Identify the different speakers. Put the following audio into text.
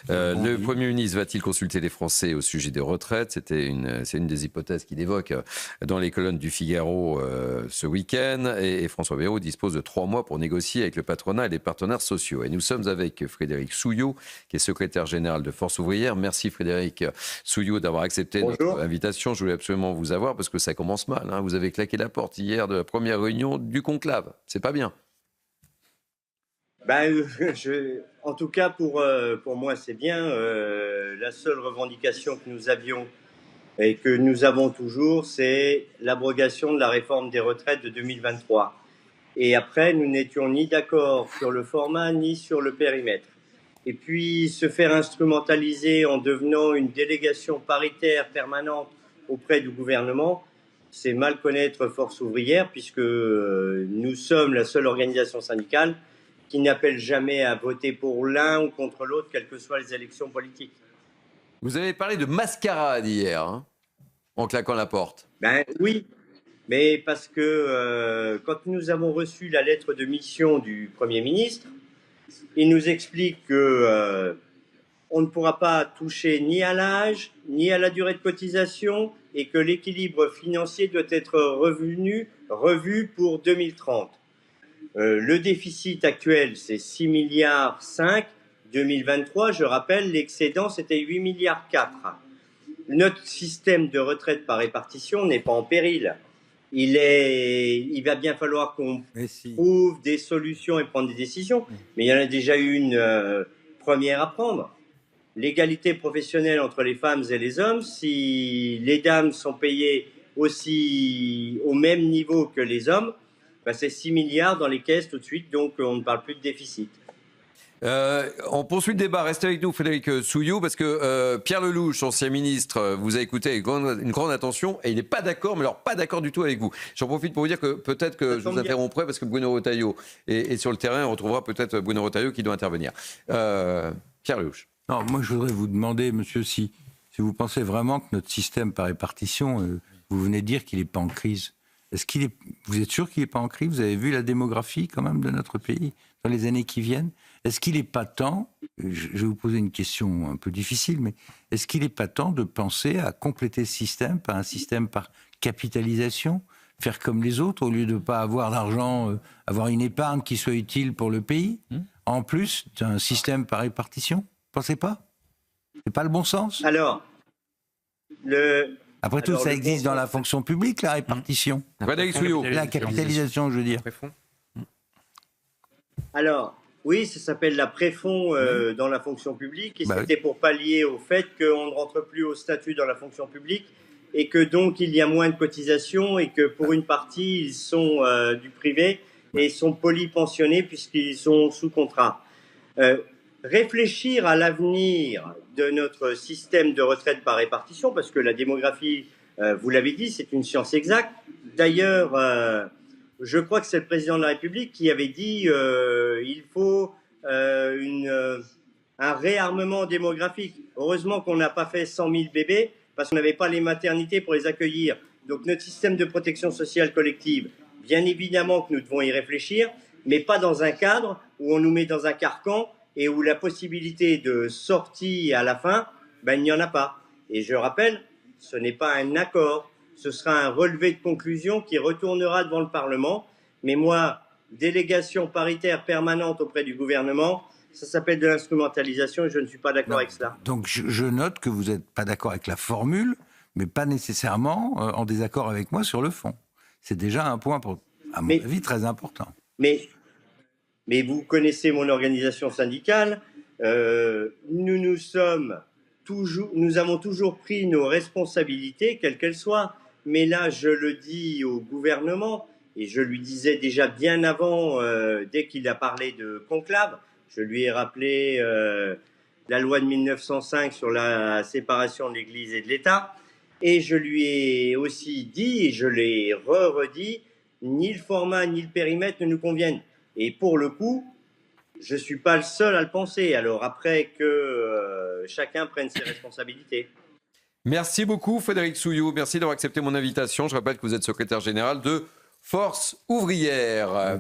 Speaker 1: Le Premier ministre va-t-il consulter les Français au sujet des retraites ? C'est une des hypothèses qu'il évoque dans les colonnes du Figaro ce week-end. Et François Bayrou dispose de 3 mois pour négocier avec le patronat et les partenaires sociaux. Et nous sommes avec Frédéric Souillot, qui est secrétaire général de Force ouvrière. Merci Frédéric Souillot d'avoir accepté notre invitation. Je voulais absolument vous avoir parce que ça commence mal. Vous avez claqué la porte hier de la première réunion du conclave. C'est pas bien.
Speaker 2: En tout cas, pour moi, c'est bien. La seule revendication que nous avions et que nous avons toujours, c'est l'abrogation de la réforme des retraites de 2023. Et après, nous n'étions ni d'accord sur le format ni sur le périmètre. Et puis, se faire instrumentaliser en devenant une délégation paritaire permanente auprès du gouvernement, c'est mal connaître Force ouvrière, puisque nous sommes la seule organisation syndicale qui n'appelle jamais à voter pour l'un ou contre l'autre, quelles que soient les élections politiques.
Speaker 1: Vous avez parlé de mascarade hier, en claquant la porte.
Speaker 2: Oui, mais parce que quand nous avons reçu la lettre de mission du Premier ministre, il nous explique que on ne pourra pas toucher ni à l'âge, ni à la durée de cotisation, et que l'équilibre financier doit être revu pour 2030. Le déficit actuel, c'est 6,5 milliards. 2023, je rappelle, l'excédent, c'était 8,4 milliards. Notre système de retraite par répartition n'est pas en péril. Il va bien falloir qu'on trouve des solutions et prendre des décisions. Mais il y en a déjà eu une première à prendre. L'égalité professionnelle entre les femmes et les hommes, si les dames sont payées aussi au même niveau que les hommes, c'est 6 milliards dans les caisses tout de suite, donc on ne parle plus de déficit.
Speaker 1: On poursuit le débat. Restez avec nous, Frédéric Souillot, parce que Pierre Lellouche, ancien ministre, vous a écouté avec une grande attention et il n'est pas d'accord, mais alors pas d'accord du tout avec vous. J'en profite pour vous dire que peut-être que je vous interromprai parce que Bruno Retailleau est sur le terrain. On retrouvera peut-être Bruno Retailleau qui doit intervenir. Pierre Lellouche.
Speaker 3: Non, moi je voudrais vous demander, monsieur, si vous pensez vraiment que notre système par répartition, vous venez de dire qu'il n'est pas en crise. Vous êtes sûr qu'il n'est pas en crise ? Vous avez vu la démographie quand même de notre pays dans les années qui viennent ? Est-ce qu'il n'est pas temps, je vais vous poser une question un peu difficile, mais est-ce qu'il n'est pas temps de penser à compléter ce système par un système par capitalisation, faire comme les autres, au lieu de ne pas avoir d'argent, avoir une épargne qui soit utile pour le pays, en plus d'un système par répartition ? Vous ne pensez pas ? C'est pas le bon sens ? Après tout, ça existe dans la fonction publique, la répartition. La capitalisation, je veux dire.
Speaker 2: Alors, oui, ça s'appelle la préfond dans la fonction publique, et c'était pour pallier au fait qu'on ne rentre plus au statut dans la fonction publique, et que donc il y a moins de cotisations, et que pour une partie, ils sont du privé, et sont polypensionnés puisqu'ils sont sous contrat. Réfléchir à l'avenir de notre système de retraite par répartition, parce que la démographie, vous l'avez dit, c'est une science exacte. D'ailleurs, je crois que c'est le président de la République qui avait dit il faut un réarmement démographique. Heureusement qu'on n'a pas fait 100 000 bébés, parce qu'on n'avait pas les maternités pour les accueillir. Donc notre système de protection sociale collective, bien évidemment que nous devons y réfléchir, mais pas dans un cadre où on nous met dans un carcan et où la possibilité de sortie à la fin, il n'y en a pas. Et je rappelle, ce n'est pas un accord, ce sera un relevé de conclusion qui retournera devant le Parlement. Mais moi, délégation paritaire permanente auprès du gouvernement, ça s'appelle de l'instrumentalisation et je ne suis pas d'accord avec cela.
Speaker 3: Donc je note que vous n'êtes pas d'accord avec la formule, mais pas nécessairement en désaccord avec moi sur le fond. C'est déjà un point, à mon avis, très important.
Speaker 2: Mais vous connaissez mon organisation syndicale, nous avons toujours pris nos responsabilités, quelles qu'elles soient. Mais là, je le dis au gouvernement, et je lui disais déjà bien avant, dès qu'il a parlé de conclave, je lui ai rappelé la loi de 1905 sur la séparation de l'Église et de l'État, et je lui ai aussi dit, et je l'ai redit, ni le format ni le périmètre ne nous conviennent. Et pour le coup, je ne suis pas le seul à le penser. Alors après que chacun prenne ses responsabilités.
Speaker 1: Merci beaucoup Frédéric Souillot. Merci d'avoir accepté mon invitation. Je rappelle que vous êtes secrétaire général de Force ouvrière.